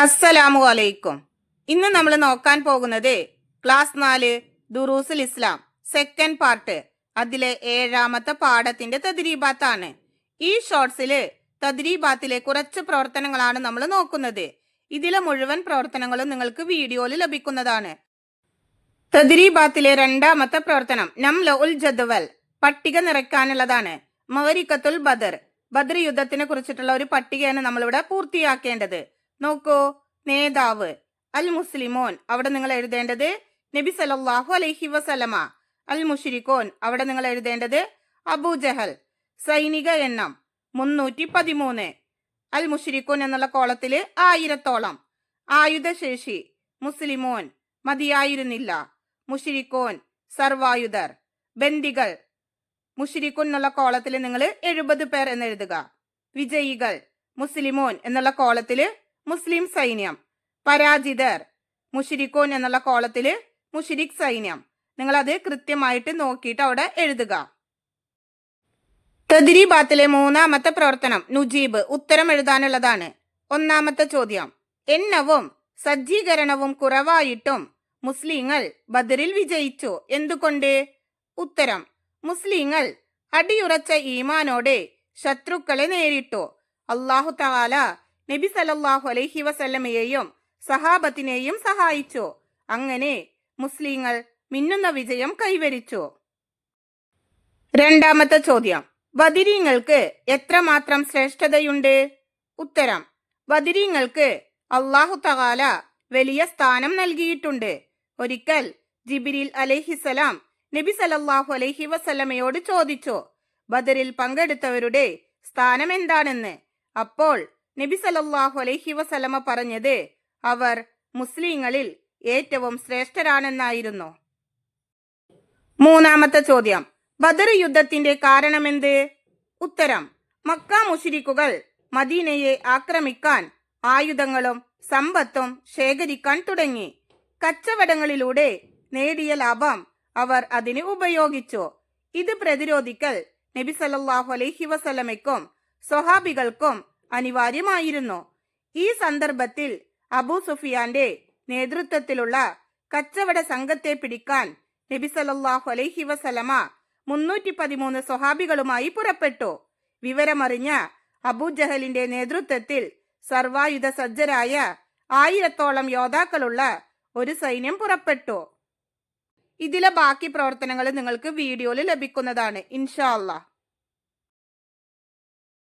അസ്സലാമു അലൈക്കും. ഇന്ന് നമ്മൾ നോക്കാൻ പോകുന്നത് ക്ലാസ് 4 ദുറൂസുൽ ഇസ്ലാം സെക്കൻഡ് പാർട്ട്, അതിലെ 7ാമത്തെ പാഠത്തിന്റെ തദ്രീബാത്താണ്. ഈ ഷോർട്സില് തദ്രീബാത്തിലെ കുറച്ച് പ്രവർത്തനങ്ങളാണ് നമ്മൾ നോക്കുന്നത്. ഇതിലെ മുഴുവൻ പ്രവർത്തനങ്ങളും നിങ്ങൾക്ക് വീഡിയോയിൽ ലഭിക്കുന്നതാണ്. തദ്രീബാത്തിലെ 2ാമത്തെ പ്രവർത്തനം നംല ഉൽ ജദ്വൽ, പട്ടിക നിറയ്ക്കാനുള്ളതാണ്. മഅരിക്കത്തുൽ ബദർ, ബദർ യുദ്ധത്തിനെ കുറിച്ചിട്ടുള്ള ഒരു പട്ടികയാണ് നമ്മളിവിടെ പൂർത്തിയാക്കേണ്ടത്. നോക്കൂ, നേതാവ് അൽ മുസ്ലിമോൻ, അവിടെ നിങ്ങൾ എഴുതേണ്ടത് നബി സല്ലല്ലാഹു അലൈഹി വസല്ലമ. അൽ മുശ്രിക്കോൻ, അവിടെ നിങ്ങൾ എഴുതേണ്ടത് അബൂജഹൽ. സൈനിക എണ്ണം 313. അൽ മുശ്രിക്കോൻ എന്നുള്ള കോളത്തില് 1000ഓളം. ആയുധശേഷി മുസ്ലിമോൻ മതിയായിരുന്നില്ല, മുശ്രിക്കോൻ സർവായുധർ. ബന്ദികൾ മുശ്രിക്കോൻ എന്നുള്ള കോളത്തിൽ നിങ്ങൾ 70 പേർ എന്ന് എഴുതുക. വിജയികൾ മുസ്ലിമോൻ എന്നുള്ള കോളത്തില് മുസ്ലിം സൈന്യം. പരാജിതർ മുശ്രിക്കോൻ എന്നുള്ള കോളത്തില് മുശ്രിക് സൈന്യം. നിങ്ങൾ അത് കൃത്യമായിട്ട് നോക്കിയിട്ട് അവിടെ എഴുതുക. തദ്രീബാത്തിലെ 3ാമത്തെ പ്രവർത്തനം നുജീബ്, ഉത്തരം എഴുതാനുള്ളതാണ്. 1ാമത്തെ ചോദ്യം, എണ്ണവും സജ്ജീകരണവും കുറവായിട്ടും മുസ്ലിങ്ങൾ ബദറിൽ വിജയിച്ചു, എന്തുകൊണ്ട്? ഉത്തരം, മുസ്ലിങ്ങൾ അടിയുറച്ച ഈമാനോടെ ശത്രുക്കളെ നേരിട്ടു. അല്ലാഹു തആല നബി സല്ലല്ലാഹു അലൈഹി വസല്ലമയെയും സഹാബത്തിനെയും സഹായിച്ചു. അങ്ങനെ മുസ്ലിങ്ങൾ മിന്നുന്ന വിജയം കൈവരിച്ചു. 2ാമത്തെ ചോദ്യം, ബദരീങ്ങൾക്ക് എത്രമാത്രം ശ്രേഷ്ഠതയുണ്ട്? ഉത്തരം, ബദരീങ്ങൾക്ക് അല്ലാഹു തആല വലിയ സ്ഥാനം നൽകിയിട്ടുണ്ട്. ഒരിക്കൽ ജിബ്രീൽ അലൈഹിസ്സലാം നബി സല്ലല്ലാഹു അലൈഹി വസല്ലമയോട് ചോദിച്ചു, ബദറിൽ പങ്കെടുത്തവരുടെ സ്ഥാനം എന്താണെന്ന്. അപ്പോൾ നബി സല്ലല്ലാഹു അലൈഹി വസല്ലമ പറഞ്ഞത് അവർ മുസ്ലിങ്ങളിൽ ഏറ്റവും ശ്രേഷ്ഠരാണെന്നായിരുന്നു. 3ാമത്തെ ചോദ്യം, ബദർ യുദ്ധത്തിന്റെ കാരണമെന്ത്? ഉത്തരം, മക്ക മുശ്രിക്കുകൾ മദീനയെ ആക്രമിക്കാൻ ആയുധങ്ങളും സമ്പത്തും ശേഖരിക്കാൻ തുടങ്ങി. കച്ചവടങ്ങളിലൂടെ നേടിയ ലാഭം അവർ അതിന് ഉപയോഗിച്ചു. ഇത് പ്രതിരോധിക്കൽ നബി സല്ലല്ലാഹു അലൈഹി വസല്ലമയ്ക്കും സ്വഹാബികൾക്കും അനിവാര്യമായിരുന്നു. ഈ സന്ദർഭത്തിൽ അബൂ സുഫിയാന്റെ നേതൃത്വത്തിലുള്ള കച്ചവട സംഘത്തെ പിടിക്കാൻ നബി സല്ലല്ലാഹു അലൈഹി വസല്ലമ 313 സ്വഹാബികളുമായി പുറപ്പെട്ടു. വിവരമറിഞ്ഞ അബൂജഹലിന്റെ നേതൃത്വത്തിൽ സർവായുധ സജ്ജരായ 1000ഓളം യോദ്ധാക്കളുള്ള ഒരു സൈന്യം പുറപ്പെട്ടു. ഇതിലെ ബാക്കി പ്രവർത്തനങ്ങൾ നിങ്ങൾക്ക് വീഡിയോയിൽ ലഭിക്കുന്നതാണ് ഇൻഷാ അല്ലാഹ്.